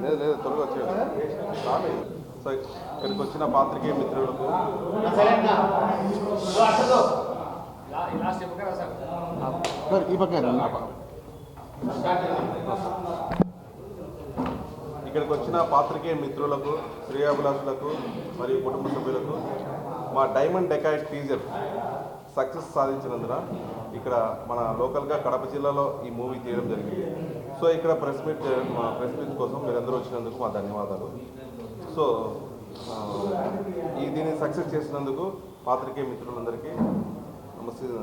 లేదు లేదు త్వరగా వచ్చేయండి. సో ఇక్కడికి వచ్చిన పాత్రికేయ మిత్రులకు ఈ పక్క ఇక్కడికి వచ్చిన పాత్రికేయ మిత్రులకు, శ్రేయాభిలాషులకు మరియు కుటుంబ సభ్యులకు మా డైమండ్ డెకాయిట్ టీజర్ సక్సెస్ సాధించినందున ఇక్కడ మన లోకల్గా కడప జిల్లాలో ఈ మూవీ తీయడం జరిగింది. సో ఇక్కడ ప్రెస్ మీట్ కోసం మీరందరూ వచ్చినందుకు మా ధన్యవాదాలు. సో దీన్ని సక్సెస్ చేసినందుకు పాత్రికేయ మిత్రులందరికీ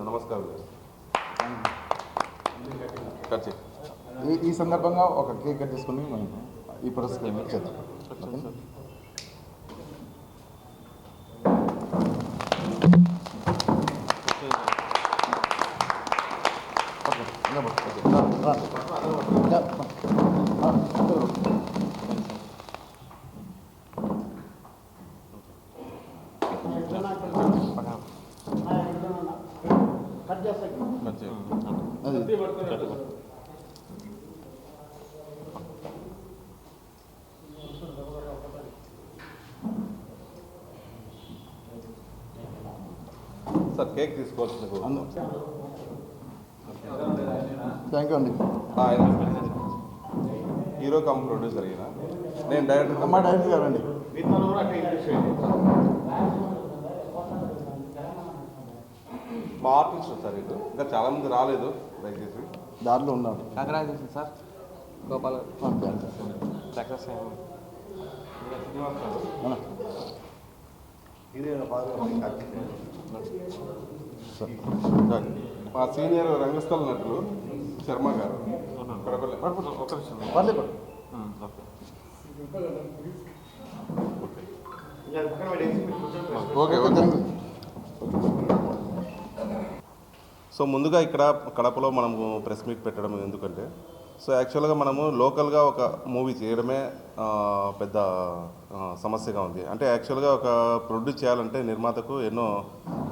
నమస్కారం. ఈ సందర్భంగా ఒక కేక్ కట్ చేసుకుని మనం ఈ పురస్కారం చేద్దాం. సార్ కేక్ తీసుకోవాల్సింది. థ్యాంక్ యూ అండి. హీరో కమ్ ప్రొడ్యూసర్ అయినా నేను డైరెక్టర్. అమ్మా డైరెక్టర్ గారండి. మా ఆర్టిస్ట్ సార్ ఇది ఇంకా చాలామంది రాలేదు, దయచేసి దారిలో ఉన్నాడు. Congratulation sir. గోపాల్ సక్సెస్ మా సీనియర్ రంగస్థల నటులు శర్మ గారు. సో ముందుగా ఇక్కడ కడపలో మనము ప్రెస్ మీట్ పెట్టడం ఎందుకంటే, సో యాక్చువల్గా మనము లోకల్గా ఒక మూవీ చేయడమే పెద్ద సమస్యగా ఉంది. అంటే యాక్చువల్గా ఒక ప్రొడ్యూస్ చేయాలంటే నిర్మాతకు ఎన్నో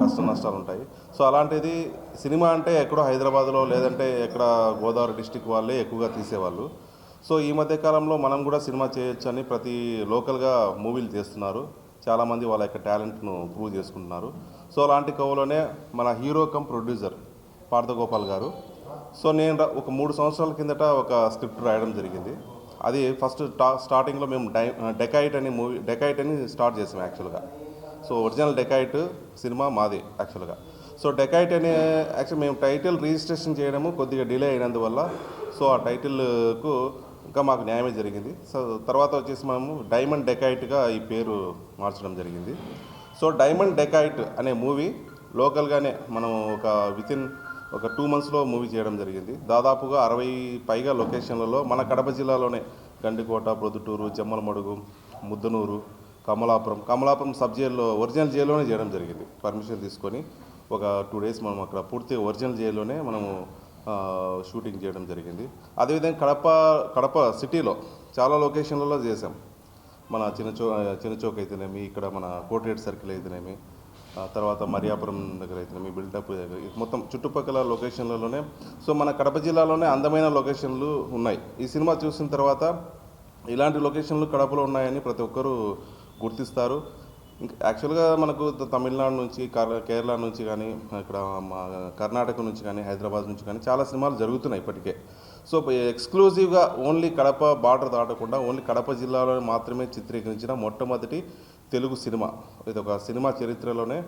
కష్ట నష్టాలు ఉంటాయి. సో అలాంటిది సినిమా అంటే ఎక్కడో హైదరాబాద్లో లేదంటే ఎక్కడ గోదావరి డిస్టిక్ వాళ్ళే ఎక్కువగా తీసేవాళ్ళు. సో ఈ మధ్య కాలంలో మనం కూడా సినిమా చేయొచ్చని ప్రతి లోకల్గా మూవీలు చేస్తున్నారు. చాలామంది వాళ్ళ యొక్క టాలెంట్ను ప్రూవ్ చేసుకుంటున్నారు. సో అలాంటి కవులోనే మన హీరో కమ్ ప్రొడ్యూసర్ పార్థగోపాల్ గారు. సో నేను ఒక 3 సంవత్సరాల కిందట ఒక స్క్రిప్ట్ రాయడం జరిగింది. అది ఫస్ట్ స్టార్టింగ్లో మేము డెకాయిట్ అని స్టార్ట్ చేసాం యాక్చువల్గా. సో ఒరిజినల్ డెకాయిట్ సినిమా మాది యాక్చువల్గా. సో డెకాయిట్ అనే యాక్చువల్ మేము టైటిల్ రిజిస్ట్రేషన్ చేయడము కొద్దిగా డిలే అయినందువల్ల సో ఆ టైటిల్కు ఇంకా మాకు న్యాయమే జరిగింది. సో తర్వాత వచ్చేసి మనము డైమండ్ డెకాయిట్గా ఈ పేరు మార్చడం జరిగింది. సో డైమండ్ డెకాయిట్ అనే మూవీ లోకల్గానే మనం వితిన్ ఒక 2 మంత్స్లో మూవీ చేయడం జరిగింది. దాదాపుగా 60 పైగా లొకేషన్లలో మన కడప జిల్లాలోనే గండికోట, ప్రొద్దుటూరు, జమ్మలమడుగు, ముద్దనూరు, కమలాపురం సబ్ జైల్లో ఒరిజినల్ జైల్లోనే చేయడం జరిగింది. పర్మిషన్ తీసుకొని ఒక 2 డేస్ మనం అక్కడ పూర్తిగా ఒరిజినల్ జైల్లోనే మనము షూటింగ్ చేయడం జరిగింది. అదేవిధంగా కడప సిటీలో చాలా లొకేషన్లలో చేసాం. మన చిన్నచౌక్ అయితేనేమి, ఇక్కడ మన కోటిరెడ్డి సర్కిల్ అయితేనేమి, తర్వాత మరియాపురం దగ్గర అయితేనేమి, బిల్డప్ దగ్గర, మొత్తం చుట్టుపక్కల లొకేషన్లలోనే. సో మన కడప జిల్లాలోనే అందమైన లొకేషన్లు ఉన్నాయి. ఈ సినిమా చూసిన తర్వాత ఇలాంటి లొకేషన్లు కడపలో ఉన్నాయని ప్రతి ఒక్కరూ గుర్తిస్తారు. ఇంకా యాక్చువల్గా మనకు తమిళనాడు నుంచి, కేరళ నుంచి కానీ, ఇక్కడ కర్ణాటక నుంచి కానీ, హైదరాబాద్ నుంచి కానీ చాలా సినిమాలు జరుగుతున్నాయి ఇప్పటికే. సో ఎక్స్క్లూజివ్గా ఓన్లీ కడప బార్డర్ దాటకుండా ఓన్లీ కడప జిల్లాలో మాత్రమే చిత్రీకరించిన మొట్టమొదటి తెలుగు సినిమా. ఇది ఒక సినిమా చరిత్రలోనే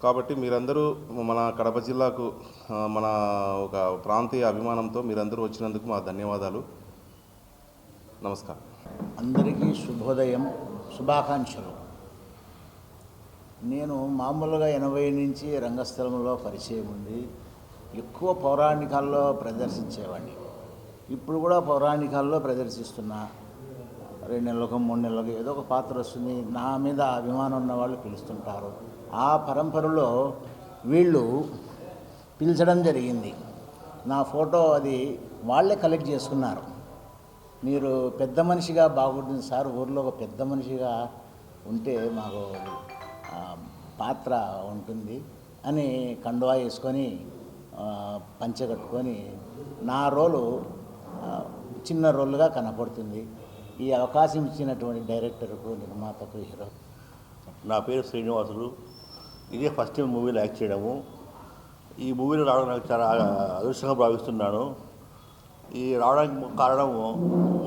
కాబట్టి మీరందరూ మన కడప జిల్లాకు మన ఒక ప్రాంతీయ అభిమానంతో మీరందరూ వచ్చినందుకు మా ధన్యవాదాలు. నమస్కారం. అందరికీ శుభోదయం, శుభాకాంక్షలు. నేను మామూలుగా 80 నుంచి రంగస్థలంలో పరిచయం ఉంది. ఎక్కువ పౌరాణికాల్లో ప్రదర్శించేవాడిని. ఇప్పుడు కూడా పౌరాణికాల్లో ప్రదర్శిస్తున్నా. 2 నెలలకు 3 నెలలకు ఏదో ఒక పాత్ర వస్తుంది. నా మీద అభిమానం ఉన్న వాళ్ళు పిలుస్తుంటారు. ఆ పరంపరలో వీళ్ళు పిలిచడం జరిగింది. నా ఫోటో అది వాళ్ళే కలెక్ట్ చేసుకున్నారు. మీరు పెద్ద మనిషిగా బాగుంటుంది సార్, ఊర్లో ఒక పెద్ద మనిషిగా ఉంటే మాకు పాత్ర ఉంటుంది అని కండువా వేసుకొని పంచె కట్టుకొని నా రోలు చిన్న రోల్గా కనపడుతుంది. ఈ అవకాశం ఇచ్చినటువంటి డైరెక్టర్కు, నిర్మాతకు, హీరో. నా పేరు శ్రీనివాసులు. ఇదే ఫస్ట్ టైం మూవీలో యాక్ట్ చేయడము. ఈ మూవీలో రావడం నాకు చాలా అదృష్టంగా భావిస్తున్నాను. ఈ రావడానికి కారణము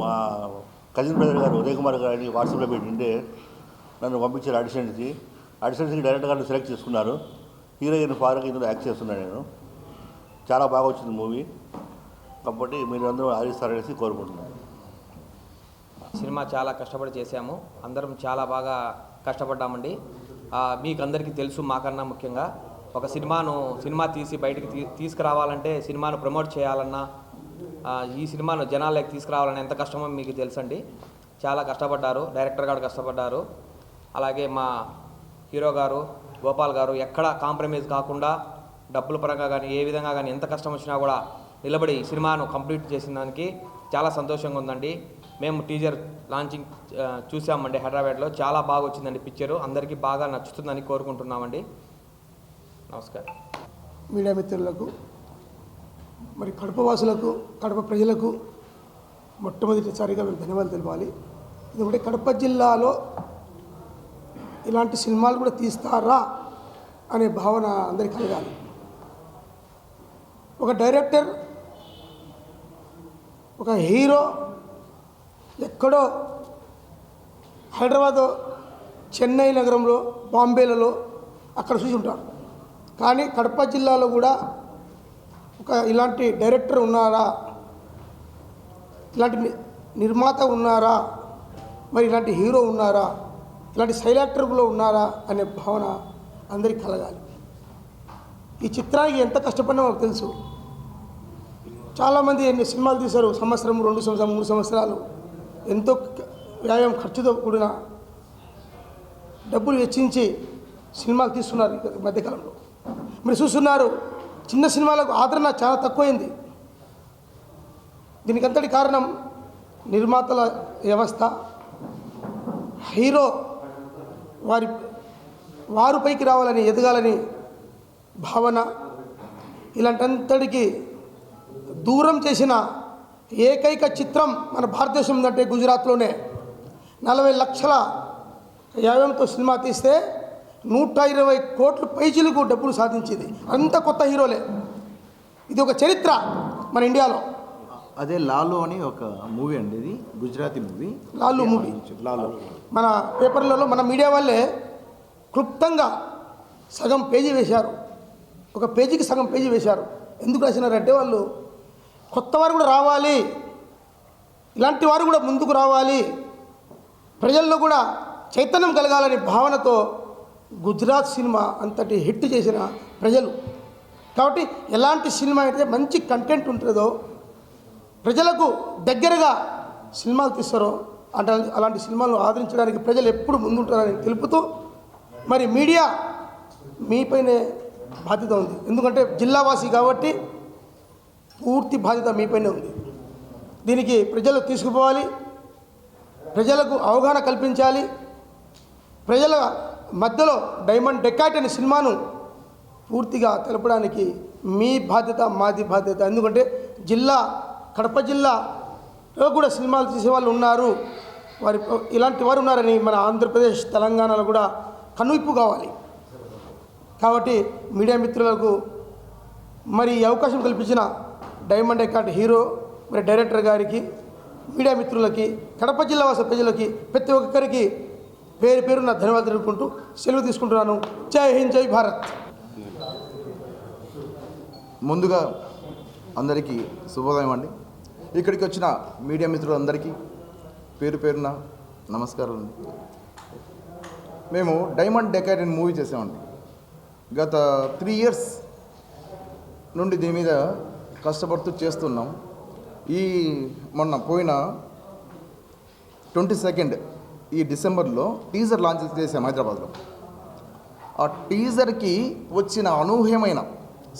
మా కజిన్ బ్రదర్ గారు ఉదయ్ కుమార్ గారిని వాట్సాప్లో పెట్టింటే నన్ను పంపించారు ఆడిషన్స్కి డైరెక్టర్ గారిని సెలెక్ట్ చేసుకున్నారు. హీరోయిన్ ఫారూక్ ఇందులో యాక్ట్ చేస్తున్నాను నేను. చాలా బాగా వచ్చింది మూవీ. కాబట్టి మీరు అందరూ ఆదరిస్తారనేసి కోరుకుంటున్నాను. సినిమా చాలా కష్టపడి చేశాము. అందరం చాలా బాగా కష్టపడ్డామండి. మీకు అందరికీ తెలుసు, మాకన్నా ముఖ్యంగా ఒక సినిమా తీసి బయటికి తీసుకురావాలంటే, సినిమాను ప్రమోట్ చేయాలన్నా, ఈ సినిమాను జనాల్లోకి తీసుకురావాలన్నా ఎంత కష్టమో మీకు తెలుసండి. చాలా కష్టపడ్డారు. డైరెక్టర్ గారు కష్టపడ్డారు. అలాగే మా హీరో గారు గోపాల్ గారు ఎక్కడ కాంప్రమైజ్ కాకుండా డబ్బుల పరంగా కానీ ఏ విధంగా కానీ ఎంత కష్టం వచ్చినా కూడా నిలబడి సినిమాను కంప్లీట్ చేసిన దానికి చాలా సంతోషంగా ఉందండి. మేము టీజర్ లాంచింగ్ చూసామండి హైదరాబాద్లో. చాలా బాగా వచ్చిందండి పిక్చరు. అందరికీ బాగా నచ్చుతుందని కోరుకుంటున్నామండి. నమస్కారం. మీడియా మిత్రులకు, మరి కడప వాసులకు, కడప ప్రజలకు మొట్టమొదటిసారిగా మేము ధన్యవాదాలు తెలపాలి. ఎందుకంటే కడప జిల్లాలో ఇలాంటి సినిమాలు కూడా తీస్తారా అనే భావన అందరికీ కలగాలి. ఒక డైరెక్టర్, ఒక హీరో ఎక్కడో హైదరాబాద్, చెన్నై నగరంలో, బాంబేలలో అక్కడ చూసి ఉంటారు. కానీ కడప జిల్లాలో కూడా ఇలాంటి డైరెక్టర్ ఉన్నారా, ఇలాంటి నిర్మాత ఉన్నారా, మరి ఇలాంటి హీరో ఉన్నారా, ఇలాంటి సైలాక్టర్లో ఉన్నారా అనే భావన అందరికీ కలగాలి. ఈ చిత్రానికి ఎంత కష్టపడినా మాకు తెలుసు. చాలామంది ఎన్ని సినిమాలు తీశారు, సంవత్సరం, 2 సంవత్సరాలు, 3 సంవత్సరాలు ఎంతో వ్యాయామం, ఖర్చుతో కూడిన డబ్బులు వెచ్చించి సినిమాలు తీస్తున్నారు ఈ మధ్యకాలంలో. మీరు చూస్తున్నారు, చిన్న సినిమాలకు ఆదరణ చాలా తక్కువైంది. దీనికి అంతటి కారణం నిర్మాతల వ్యవస్థ, హీరో వారు పైకి రావాలని, ఎదగాలని భావన. ఇలాంటంతటికి దూరం చేసిన ఏకైక చిత్రం మన భారతదేశం ఉందంటే గుజరాత్లోనే 40 లక్షల వ్యయంతో సినిమా తీస్తే 120 కోట్ల పైచీలకు డబ్బులు సాధించింది. అంత కొత్త హీరోలే. ఇది ఒక చరిత్ర మన ఇండియాలో. అదే లాలు అని ఒక మూవీ అండి, ఇది గుజరాతీ మూవీ. లాలు మూవీ లాలు మన పేపర్లలో, మన మీడియా వాళ్ళే క్లుప్తంగా సగం పేజీ వేశారు. ఒక పేజీకి సగం పేజీ వేశారు. ఎందుకు రాసినారంటే వాళ్ళు కొత్త వారు కూడా రావాలి, ఇలాంటి వారు కూడా ముందుకు రావాలి, ప్రజల్లో కూడా చైతన్యం కలగాలని భావనతో గుజరాత్ సినిమా అంతటి హిట్ చేసిన ప్రజలు. కాబట్టి ఎలాంటి సినిమా అయితే మంచి కంటెంట్ ఉంటుందో, ప్రజలకు దగ్గరగా సినిమాలు తీస్తారో అలాంటి సినిమాలను ఆదరించడానికి ప్రజలు ఎప్పుడు ముందుంటారని తెలుపుతూ, మరి మీడియా మీపైనే బాధ్యత ఉంది. ఎందుకంటే జిల్లావాసి కాబట్టి పూర్తి బాధ్యత మీపైనే ఉంది. దీనికి ప్రజలు తీసుకుపోవాలి, ప్రజలకు అవగాహన కల్పించాలి. ప్రజల మధ్యలో డైమండ్ డెకాట్ అనే సినిమాను పూర్తిగా తెలపడానికి మీ బాధ్యత, మాది బాధ్యత. ఎందుకంటే కడప జిల్లాలో కూడా సినిమాలు తీసేవాళ్ళు ఉన్నారు, ఇలాంటి వారు ఉన్నారని మన ఆంధ్రప్రదేశ్, తెలంగాణలో కూడా కనువిప్పు కావాలి. కాబట్టి మీడియా మిత్రులకు మరి ఈ అవకాశం కల్పించిన డైమండ్ డెకాట్ హీరో, మరి డైరెక్టర్ గారికి, మీడియా మిత్రులకి, కడప జిల్లా వాస ప్రజలకి, ప్రతి ఒక్కరికి పేరు పేరున ధన్యవాదాలు తెలుపుకుంటూ సెలవు తీసుకుంటున్నాను. జై హింద్, జై భారత్. ముందుగా అందరికీ శుభోదయం అండి. ఇక్కడికి వచ్చిన మీడియా మిత్రులందరికీ పేరు పేరున నమస్కారం అండి. మేము డైమండ్ డెకాట్ అని మూవీ చేసామండి. గత 3 years నుండి దీని మీద కష్టపడుతూ చేస్తున్నాం. మొన్న పోయిన 22nd ఈ డిసెంబర్లో టీజర్ లాంచ్ చేసాం హైదరాబాద్లో. ఆ టీజర్కి వచ్చిన అనూహ్యమైన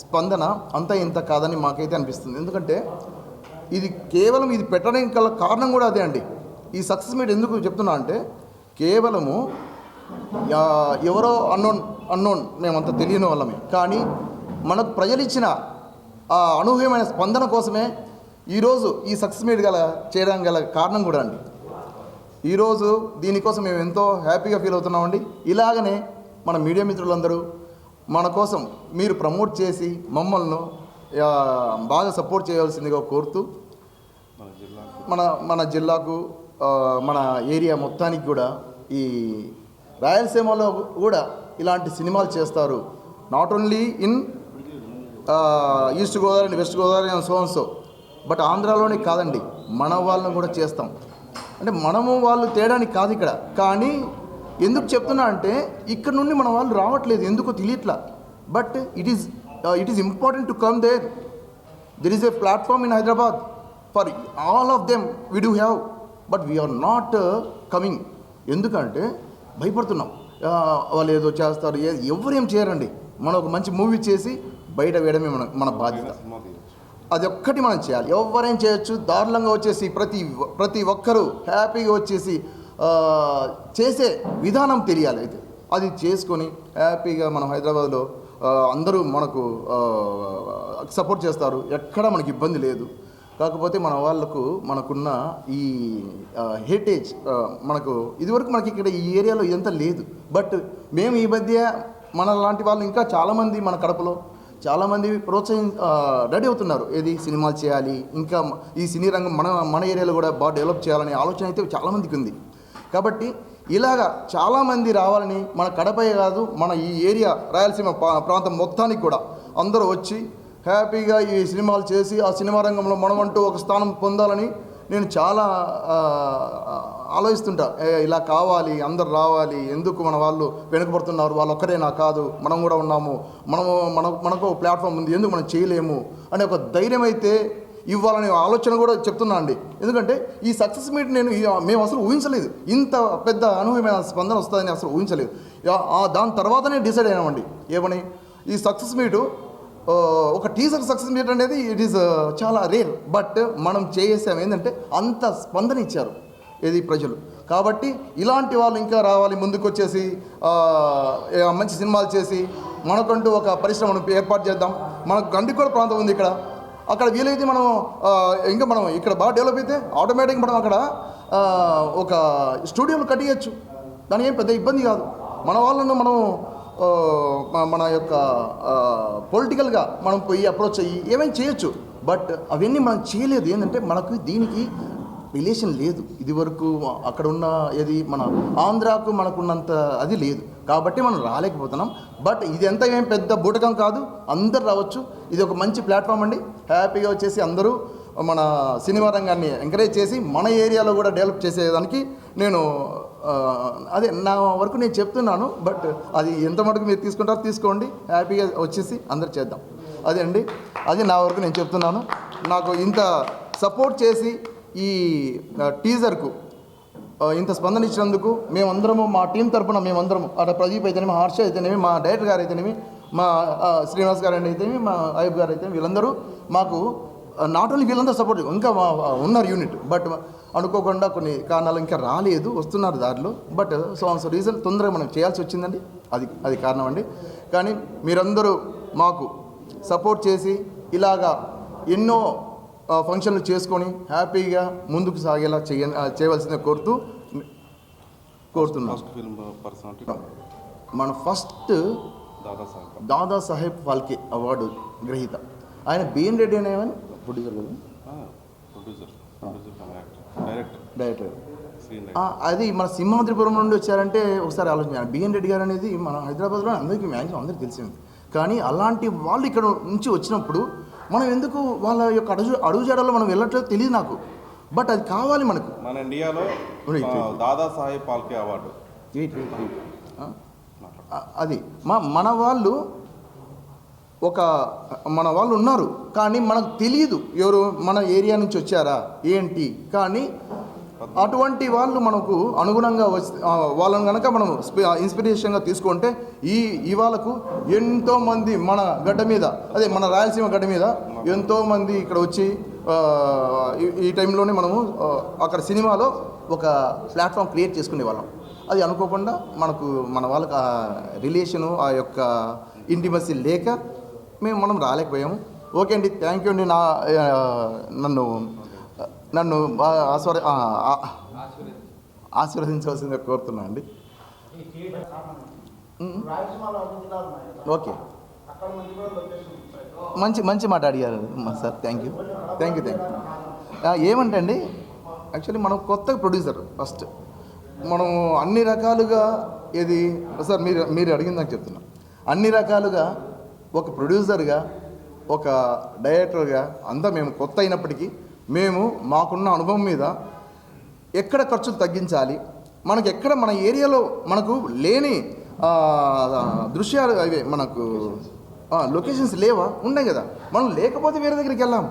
స్పందన అంతా ఇంత కాదని మాకైతే అనిపిస్తుంది. ఎందుకంటే ఇది కేవలం ఇది పెట్టడానికి గల కారణం కూడా అదే అండి. ఈ సక్సెస్ మీట్ ఎందుకు చెప్తున్నా అంటే, కేవలము ఎవరో అన్నోన్ మేమంతా తెలియని వాళ్ళమే, కానీ మనకు ప్రజలు ఇచ్చిన ఆ అనూహ్యమైన స్పందన కోసమే ఈరోజు ఈ సక్సెస్ మీట్ చేయడానికి గల కారణం కూడా అండి. ఈరోజు దీనికోసం మేము ఎంతో హ్యాపీగా ఫీల్ అవుతున్నామండి. ఇలాగనే మన మీడియా మిత్రులందరూ మన కోసం మీరు ప్రమోట్ చేసి మమ్మల్ని బాగా సపోర్ట్ చేయవలసిందిగా కోరుతూ మన జిల్లాకు మన ఏరియా మొత్తానికి కూడా ఈ రాయలసీమలో కూడా ఇలాంటి సినిమాలు చేస్తారు. Not only in east Godavari and west Godavari and so but ఆంధ్రాలోనే కాదండి, మన వాళ్ళని కూడా చేస్తాం. అంటే మనము వాళ్ళు తేడానికి కాదు ఇక్కడ. కానీ ఎందుకు చెప్తున్నా అంటే ఇక్కడ నుండి మన వాళ్ళు రావట్లేదు, ఎందుకో తెలియట్లా. But it is important to come there. There is a platform in Hyderabad for all of them we do have, but we are not coming. ఎందుకంటే భయపడుతున్నాం, వాళ్ళు ఏదో చేస్తారు, ఎవరేం చేయరండి. మనం ఒక మంచి మూవీ చేసి బయట వేయడమే మన బాధ్యత. అది ఒక్కటి మనం చేయాలి. ఎవరైనా చేయొచ్చు. దారుణంగా వచ్చేసి ప్రతి ఒక్కరూ హ్యాపీగా వచ్చేసి చేసే విధానం తెలియాలి. అయితే అది చేసుకొని హ్యాపీగా మనం హైదరాబాద్లో అందరూ మనకు సపోర్ట్ చేస్తారు, ఎక్కడ మనకి ఇబ్బంది లేదు. కాకపోతే మన వాళ్ళకు మనకున్న ఈ హెరిటేజ్ మనకు ఇదివరకు మనకి ఇక్కడ ఈ ఏరియాలో ఇదంతా లేదు. బట్ మేము ఈ మధ్య మన లాంటి వాళ్ళు ఇంకా చాలామంది మన కడపలో చాలామంది రెడీ అవుతున్నారు. ఏది సినిమాలు చేయాలి, ఇంకా ఈ సినీ రంగం మన ఏరియాలో కూడా బాగా డెవలప్ చేయాలనే ఆలోచన అయితే చాలామందికి ఉంది. కాబట్టి ఇలాగా చాలామంది రావాలని మన కడపే కాదు, మన ఈ ఏరియా రాయలసీమ ప్రాంతం మొత్తానికి కూడా అందరూ వచ్చి హ్యాపీగా ఈ సినిమాలు చేసి ఆ సినిమా రంగంలో మనమంటూ ఒక స్థానం పొందాలని నేను చాలా ఆలోచిస్తుంటా. ఇలా కావాలి, అందరు రావాలి, ఎందుకు మన వాళ్ళు వెనుకబడుతున్నారు, వాళ్ళు ఒక్కరేనా కాదు, మనం కూడా ఉన్నాము, మనకు ప్లాట్ఫామ్ ఉంది, ఎందుకు మనం చేయలేము అనే ఒక ధైర్యం అయితే ఇవ్వాలనే ఆలోచన కూడా చెప్తున్నా అండి. ఎందుకంటే ఈ సక్సెస్ మీట్ మేము అసలు ఊహించలేదు, ఇంత పెద్ద అనూహ్యమైన స్పందన వస్తుందని అసలు ఊహించలేదు. దాని తర్వాతనే డిసైడ్ అయినామండి ఏమని, ఈ సక్సెస్ మీటు ఒక టీజర్ సక్సెస్ మీట్ అనేది ఇట్ ఈస్ చాలా రేర్. బట్ మనం చేసాం ఏంటంటే అంత స్పందన ఇచ్చారు ఏది ప్రజలు. కాబట్టి ఇలాంటి వాళ్ళు ఇంకా రావాలి, ముందుకు వచ్చేసి మంచి సినిమాలు చేసి మనకంటూ ఒక పరిశ్రమను ఏర్పాటు చేద్దాం. మనకు గండికోట ప్రాంతం ఉంది ఇక్కడ, అక్కడ వీలైతే మనం ఇంకా మనం ఇక్కడ బాగా డెవలప్ అయితే ఆటోమేటిక్గా మనం అక్కడ ఒక స్టూడియోలు కట్టియచ్చు. దానికి ఏం పెద్ద ఇబ్బంది కాదు. మన వాళ్ళను మనం మన యొక్క పొలిటికల్గా మనం పోయి అప్రోచ్ అయ్యి ఏమైనా చేయొచ్చు. బట్ అవన్నీ మనం చేయలేదు. ఏంటంటే మనకు దీనికి రిలేషన్ లేదు. ఇది వరకు అక్కడ ఉన్న ఏది మన ఆంధ్రాకు మనకున్నంత అది లేదు, కాబట్టి మనం రాలేకపోతున్నాం. బట్ ఇది ఎంత ఏం పెద్ద బూటకం కాదు, అందరు రావచ్చు. ఇది ఒక మంచి ప్లాట్ఫామ్ అండి. హ్యాపీగా వచ్చేసి అందరూ మన సినిమా రంగాన్ని ఎంకరేజ్ చేసి మన ఏరియాలో కూడా డెవలప్ చేసేదానికి నేను అదే నా వరకు నేను చెప్తున్నాను. బట్ అది ఎంత మటుకు మీరు తీసుకుంటారో తీసుకోండి, హ్యాపీగా వచ్చేసి అందరు చేద్దాం. అదే అండి, అది నా వరకు నేను చెప్తున్నాను. నాకు ఇంత సపోర్ట్ చేసి ఈ టీజర్కు ఇంత స్పందన ఇచ్చినందుకు మేమందరము మా టీం తరఫున మేమందరము అక్కడ ప్రదీప్ అయితేనేమి, హర్ష అయితేనేమి, మా డైరెక్టర్ గారు అయితేనేమి, మా శ్రీనివాస్ గారు అయితేనేమి, మా అయ్యబ్ గారు అయితేనేమి, వీళ్ళందరూ మాకు నాట్ ఓన్లీ వీళ్ళందరూ సపోర్ట్, ఇంకా ఉన్నారు యూనిట్. బట్ అనుకోకుండా కొన్ని కారణాలు ఇంకా రాలేదు, వస్తున్నారు దారిలో. బట్ సో రీజన్ తొందరగా మనం చేయాల్సి వచ్చిందండి, అది కారణం అండి. కానీ మీరందరూ మాకు సపోర్ట్ చేసి ఇలాగా ఎన్నో ఫంక్షన్లు చేసుకొని హ్యాపీగా ముందుకు సాగేలా చేయవలసిందిగా కోరుతున్నాం. మన ఫస్ట్ దాదాసాహెబ్ ఫాల్కే అవార్డు గ్రహీత ఆయన బిఎన్ రెడ్డి అనేవని ప్రొడ్యూసర్ కదా, డైరెక్టర్. అది మన సింహాద్రిపురం నుండి వచ్చారంటే ఒకసారి ఆలోచించాను. బిఎన్ రెడ్డి గారు అనేది మన హైదరాబాద్లో అందరికీ మ్యాక్సిమం అందరికీ తెలిసింది. కానీ అలాంటి వాళ్ళు ఇక్కడ నుంచి వచ్చినప్పుడు మనం ఎందుకు వాళ్ళ యొక్క అడుగుజాడల్లో మనం వెళ్ళట్లేదు తెలియదు నాకు. బట్ అది కావాలి మనకు. మన ఇండియాలో దాదాసాహెబ్ ఫాల్కే అవార్డు అది మన వాళ్ళు మన వాళ్ళు ఉన్నారు, కానీ మనకు తెలియదు ఎవరు మన ఏరియా నుంచి వచ్చారా ఏంటి. కానీ అటువంటి వాళ్ళు మనకు అనుగుణంగా వాళ్ళని కనుక మనం ఇన్స్పిరేషన్గా తీసుకుంటే ఇవాళకు ఎంతోమంది మన గడ్డ మీద, అదే మన రాయలసీమ గడ్డ మీద ఎంతోమంది ఇక్కడ వచ్చి ఈ టైంలోనే మనము అక్కడ సినిమాలో ఒక ప్లాట్ఫామ్ క్రియేట్ చేసుకునే వాళ్ళం. అది అనుకోకుండా మన వాళ్ళకి ఆ రిలేషను, ఆ యొక్క ఇంటిమసీ లేక మనం రాలేకపోయాము. ఓకే అండి, థ్యాంక్ యూ అండి. నన్ను నన్ను ఆశీర్వదించవలసిందిగా కోరుతున్నాను అండి. ఓకే, మంచి మాట అడిగారు సార్. Thank you. ఏమంటే అండి, యాక్చువల్లీ మనం కొత్త ప్రొడ్యూసర్. ఫస్ట్ మనం అన్ని రకాలుగా సార్ మీరు అడిగింది నాకు చెప్తున్నా, అన్ని రకాలుగా ఒక ప్రొడ్యూసర్గా, ఒక డైరెక్టర్గా అంతా మేము కొత్త అయినప్పటికీ మేము మాకున్న అనుభవం మీద ఎక్కడ ఖర్చులు తగ్గించాలి, మనకు ఎక్కడ మన ఏరియాలో మనకు లేని దృశ్యాలు అవే మనకు లొకేషన్స్ లేవా, ఉన్నాయి కదా, మనం లేకపోతే వేరే దగ్గరికి వెళ్ళాం.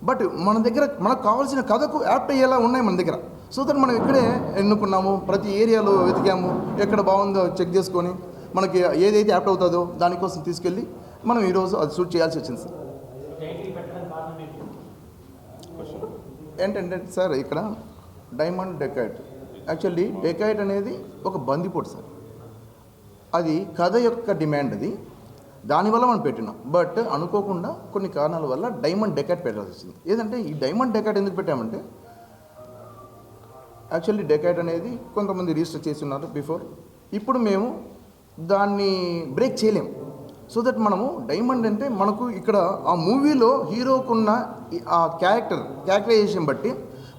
బట్ మన దగ్గర మనకు కావాల్సిన కథకు యాప్ట్ అయ్యేలా ఉన్నాయి మన దగ్గర. సో దట్ మనం ఇక్కడే ఎన్నుకున్నాము, ప్రతి ఏరియాలో వెతికాము, ఎక్కడ బాగుందో చెక్ చేసుకొని మనకి ఏదైతే యాప్ట్ అవుతుందో దానికోసం తీసుకెళ్ళి మనం ఈరోజు అది షూట్ చేయాల్సి వచ్చింది సార్. ఏంటంటే సార్ ఇక్కడ డైమండ్ డెకాయిట్, యాక్చువల్లీ డెకాయిట్ అనేది ఒక బందిపోటు సార్. అది కథ యొక్క డిమాండ్, అది దానివల్ల మనం పెట్టినాం. బట్ అనుకోకుండా కొన్ని కారణాల వల్ల డైమండ్ డెకాయిట్ పెట్టాల్సి వచ్చింది. ఏదంటే ఈ డైమండ్ డెకాయిట్ ఎందుకు పెట్టామంటే, యాక్చువల్లీ డెకాయిట్ అనేది కొంతమంది రిజిస్టర్ చేసి ఉన్నారు బిఫోర్. ఇప్పుడు మేము దాన్ని బ్రేక్ చేయలేం. సో దట్ మనము డైమండ్ అంటే మనకు ఇక్కడ ఆ మూవీలో హీరోకున్న ఆ క్యారెక్టరైజేషన్ బట్టి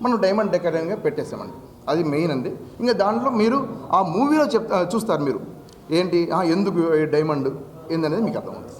మనం డైమండ్ డెకాయిట్గా పెట్టేసామండి. అది మెయిన్ అండి. ఇంకా దాంట్లో మీరు ఆ మూవీలో చూస్తారు మీరు ఏంటి ఎందుకు డైమండ్ ఏందనేది మీకు అర్థమవుతుంది.